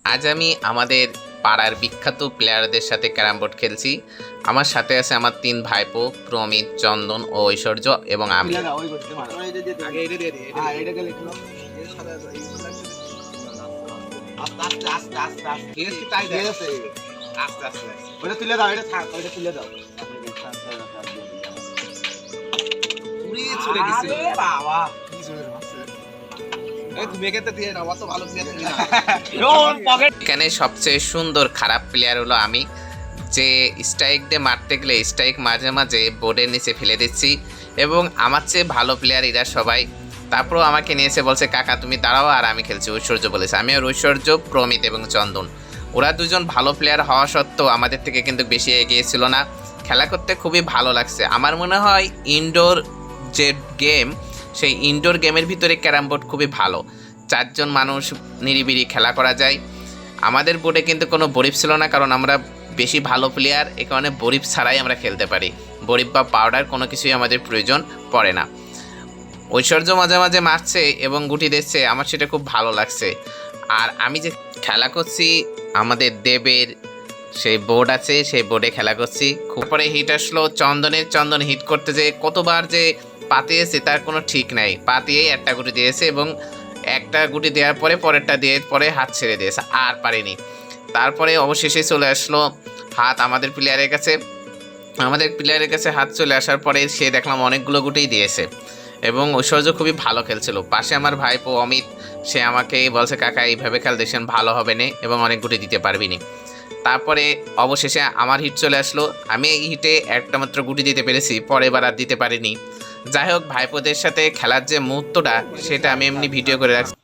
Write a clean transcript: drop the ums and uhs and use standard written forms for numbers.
আজ আমি আমাদের পাড়ার বিখ্যাত প্লেয়ারদের সাথে ক্যারাম বোর্ড খেলছি। আমার সাথে আছে আমার ৩ ভাইপো প্রমিত, চন্দন ও ঐশ্বর্য এবং আমি। এখানে সবচেয়ে সুন্দর খারাপ প্লেয়ার হলো আমি, যে স্ট্রাইক দিয়ে মারতে গেলে স্ট্রাইক মাঝে মাঝে বোর্ডের নিচে ফেলে দিচ্ছি এবং আমার চেয়ে ভালো প্লেয়ার এরা সবাই। তারপরও আমাকে নিয়েছে বলছে কাকা তুমি দাঁড়াও আর আমি খেলছি। ঐশ্বর্য বলেছে, আমি আর ঐশ্বর্য, প্রমিত এবং চন্দন ওরা দুজন ভালো প্লেয়ার হওয়া সত্ত্বেও আমাদের থেকে কিন্তু বেশি এগিয়ে ছিল না। খেলা করতে খুবই ভালো লাগছে। আমার মনে হয় ইনডোর যে গেম, সেই ইনডোর গেমের ভিতরে ক্যারাম বোর্ড খুবই ভালো। 4 জন মানুষ নিরিবিলি খেলা করা যায়। আমাদের বোর্ডে কিন্তু কোনো বরিফ ছিল না, কারণ আমরা বেশি ভালো প্লেয়ার, এ কারণে বরিফ ছাড়াই আমরা খেলতে পারি। বরিফ বা পাউডার কোনো কিছুই আমাদের প্রয়োজন পড়ে না। ঐশ্বর্য মাঝে মাঝে মারছে এবং গুটি দিচ্ছে, আমার সেটা খুব ভালো লাগছে। আর আমি যে খেলা করছি আমাদের দেবের সেই বোর্ড আছে, সেই বোর্ডে খেলা করছি। খুব পরে হিট আসলো চন্দন হিট করতে যে কতবার যে পাতিয়েছে তার কোনো ঠিক নাই। পাতিয়েই একটা গুটি দিয়েছে এবং একটা গুটি দেওয়ার পরে পরেরটা দিয়ে পরে হাত ছেড়ে দিয়েছে, আর পারেনি। তারপরে অবশেষে চলে আসলো হাত আমাদের প্লেয়ারের কাছে হাত চলে আসার পরে সে দেখলাম অনেকগুলো গুটিই দিয়েছে এবং ঐশ্বর্য খুবই ভালো খেলছিল। পাশে আমার ভাইপো অমিত, সে আমাকে বলছে কাকা এইভাবে খেল দেখছেন ভালো হবে না এবং অনেক গুটি দিতে পারবি নি। তারপরে অবশেষে আমার হিট চলে আসলো। আমি এই হিটে একটা মাত্র গুটি দিতে পেরেছি, পরের বার আর দিতে পারিনি। যাই হোক, ভাইপোদের সাথে খেলার যে মুহূর্তটা সেটা আমি এমনি ভিডিও করে রাখছি।